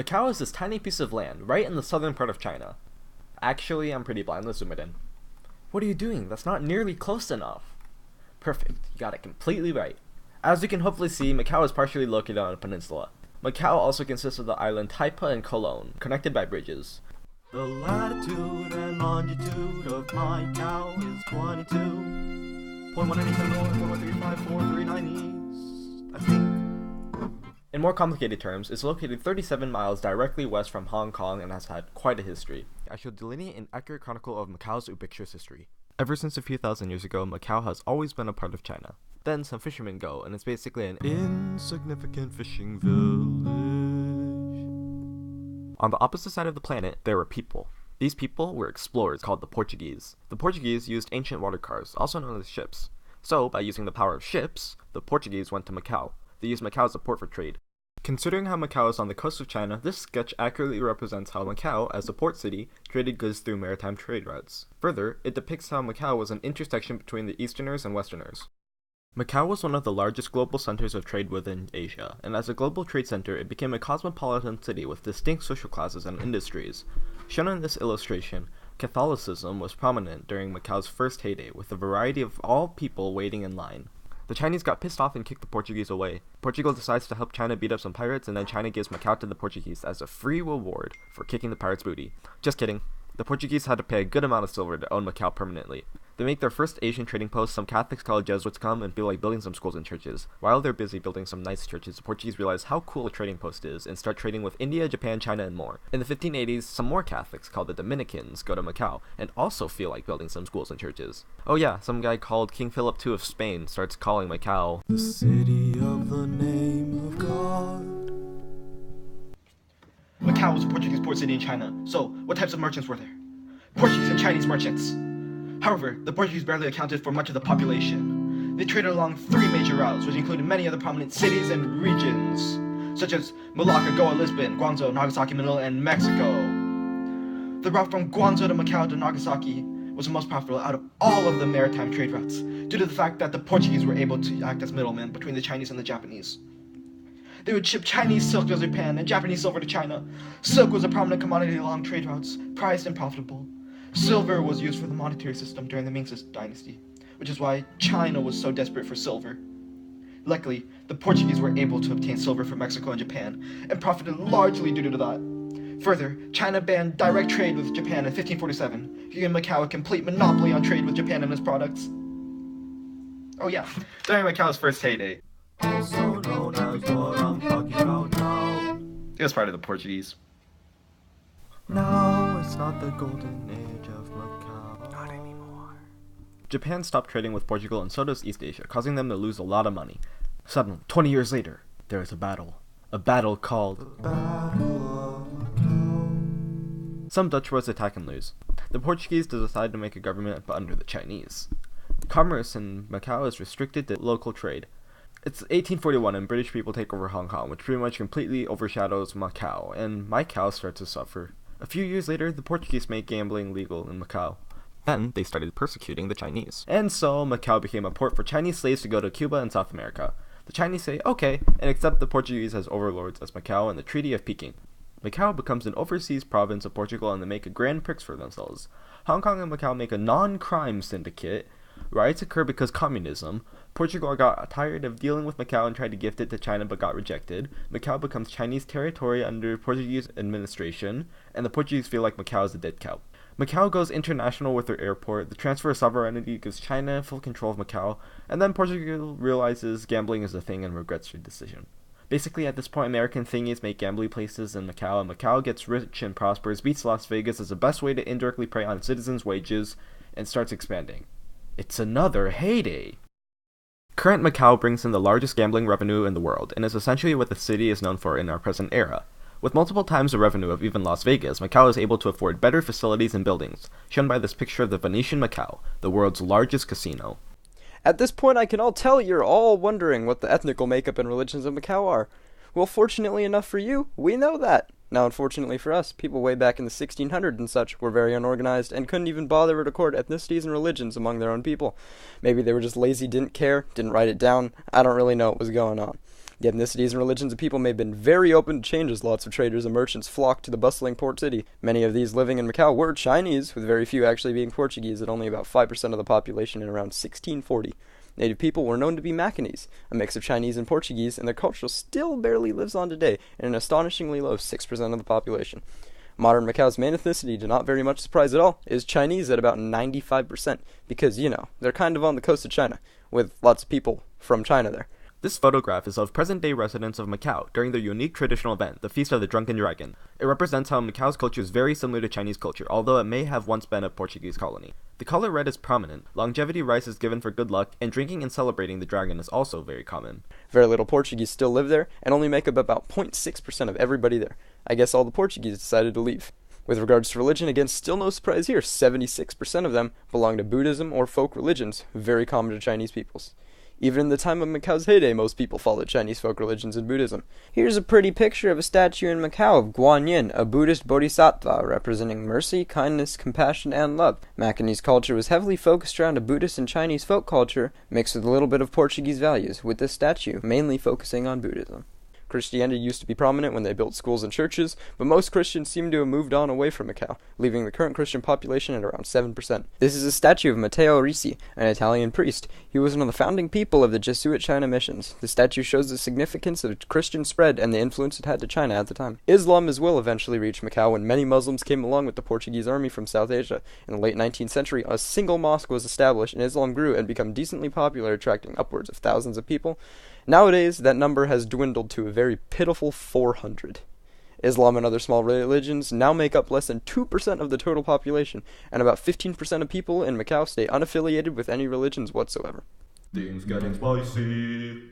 Macau is this tiny piece of land right in the southern part of China. Actually, I'm pretty blind, let's zoom it in. What are you doing? That's not nearly close enough. Perfect, you got it completely right. As you can hopefully see, Macau is partially located on a peninsula. Macau also consists of the island Taipa and Cologne, connected by bridges. The latitude and longitude of Macau is 22.187 north, 1135439 east, I think. In more complicated terms, it's located 37 miles directly west from Hong Kong and has had quite a history. I shall delineate an accurate chronicle of Macau's ubiquitous history. Ever since a few thousand years ago, Macau has always been a part of China. Then some fishermen go, and it's basically an insignificant fishing village. On the opposite side of the planet, there were people. These people were explorers called the Portuguese. The Portuguese used ancient water cars, also known as ships. So, by using the power of ships, the Portuguese went to Macau. They used Macau as a port for trade. Considering how Macau is on the coast of China, this sketch accurately represents how Macau, as a port city, traded goods through maritime trade routes. Further, it depicts how Macau was an intersection between the Easterners and Westerners. Macau was one of the largest global centers of trade within Asia, and as a global trade center, it became a cosmopolitan city with distinct social classes and industries. Shown in this illustration, Catholicism was prominent during Macau's first heyday, with a variety of all people waiting in line. The Chinese got pissed off and kicked the Portuguese away. Portugal decides to help China beat up some pirates, and then China gives Macau to the Portuguese as a free reward for kicking the pirates' booty. Just kidding. The Portuguese had to pay a good amount of silver to own Macau permanently. They make their first Asian trading post, some Catholic college Jesuits come and feel like building some schools and churches. While they're busy building some nice churches, the Portuguese realize how cool a trading post is and start trading with India, Japan, China, and more. In the 1580s, some more Catholics, called the Dominicans, go to Macau and also feel like building some schools and churches. Oh yeah, some guy called King Philip II of Spain starts calling Macau the city of the name of God. Macau was a Portuguese port city in China, so what types of merchants were there? Portuguese and Chinese merchants. However, the Portuguese barely accounted for much of the population. They traded along three major routes, which included many other prominent cities and regions, such as Malacca, Goa, Lisbon, Guangzhou, Nagasaki, Manila, and Mexico. The route from Guangzhou to Macau to Nagasaki was the most profitable out of all of the maritime trade routes, due to the fact that the Portuguese were able to act as middlemen between the Chinese and the Japanese. They would ship Chinese silk to Japan and Japanese silver to China. Silk was a prominent commodity along trade routes, prized and profitable. Silver was used for the monetary system during the Ming dynasty, which is why China was so desperate for silver. Luckily, the Portuguese were able to obtain silver from Mexico and Japan, and profited largely due to that. Further, China banned direct trade with Japan in 1547, giving Macau a complete monopoly on trade with Japan and its products. Oh yeah, during Macau's first heyday, Also known as what I'm talking about now. it was part of the Portuguese. Now it's not the golden age of Macau. Not anymore. Japan stopped trading with Portugal, and so does East Asia, causing them to lose a lot of money. Suddenly, 20 years later, there is a battle. A battle called Battle of Macau. Some Dutch was attack and lose. The Portuguese decide to make a government but under the Chinese. Commerce in Macau is restricted to local trade. It's 1841 and British people take over Hong Kong, which pretty much completely overshadows Macau, and Macau starts to suffer. A few years later, the Portuguese made gambling legal in Macau. Then, they started persecuting the Chinese. And so, Macau became a port for Chinese slaves to go to Cuba and South America. The Chinese say, okay, and accept the Portuguese as overlords as Macau in the Treaty of Peking. Macau becomes an overseas province of Portugal, and they make a grand prix for themselves. Hong Kong and Macau make a non-crime syndicate. Riots occur because communism. Portugal got tired of dealing with Macau and tried to gift it to China but got rejected. Macau becomes Chinese territory under Portuguese administration, and the Portuguese feel like Macau is a dead cow. Macau goes international with their airport, the transfer of sovereignty gives China full control of Macau, and then Portugal realizes gambling is a thing and regrets their decision. Basically, at this point, American thingies make gambling places in Macau, and Macau gets rich and prospers, beats Las Vegas as the best way to indirectly prey on citizens' wages, and starts expanding. It's another heyday! Current Macau brings in the largest gambling revenue in the world, and is essentially what the city is known for in our present era. With multiple times the revenue of even Las Vegas, Macau is able to afford better facilities and buildings, shown by this picture of the Venetian Macau, the world's largest casino. At this point, I can all tell you're all wondering what the ethnical makeup and religions of Macau are. Well, fortunately enough for you, we know that. Now, unfortunately for us, people way back in the 1600s and such were very unorganized and couldn't even bother to record ethnicities and religions among their own people. Maybe they were just lazy, didn't care, didn't write it down. I don't really know what was going on. The ethnicities and religions of people may have been very open to change as lots of traders and merchants flocked to the bustling port city. Many of these living in Macau were Chinese, with very few actually being Portuguese at only about 5% of the population in around 1640. Native people were known to be Macanese, a mix of Chinese and Portuguese, and their culture still barely lives on today in an astonishingly low 6% of the population. Modern Macau's main ethnicity, to not very much surprise at all, is Chinese at about 95%, because, they're kind of on the coast of China, with lots of people from China there. This photograph is of present-day residents of Macau during their unique traditional event, the Feast of the Drunken Dragon. It represents how Macau's culture is very similar to Chinese culture, although it may have once been a Portuguese colony. The color red is prominent, longevity rice is given for good luck, and drinking and celebrating the dragon is also very common. Very little Portuguese still live there, and only make up about 0.6% of everybody there. I guess all the Portuguese decided to leave. With regards to religion, again, still no surprise here, 76% of them belong to Buddhism or folk religions, very common to Chinese peoples. Even in the time of Macau's heyday, most people followed Chinese folk religions and Buddhism. Here's a pretty picture of a statue in Macau of Guanyin, a Buddhist bodhisattva representing mercy, kindness, compassion, and love. Macanese culture was heavily focused around a Buddhist and Chinese folk culture, mixed with a little bit of Portuguese values, with this statue mainly focusing on Buddhism. Christianity used to be prominent when they built schools and churches, but most Christians seem to have moved on away from Macau, leaving the current Christian population at around 7%. This is a statue of Matteo Ricci, an Italian priest. He was one of the founding people of the Jesuit China missions. The statue shows the significance of Christian spread and the influence it had to China at the time. Islam as well eventually reached Macau when many Muslims came along with the Portuguese army from South Asia. In the late 19th century, a single mosque was established and Islam grew and became decently popular, attracting upwards of thousands of people. Nowadays, that number has dwindled to a very pitiful 400. Islam and other small religions now make up less than 2% of the total population, and about 15% of people in Macau stay unaffiliated with any religions whatsoever. Things getting spicy.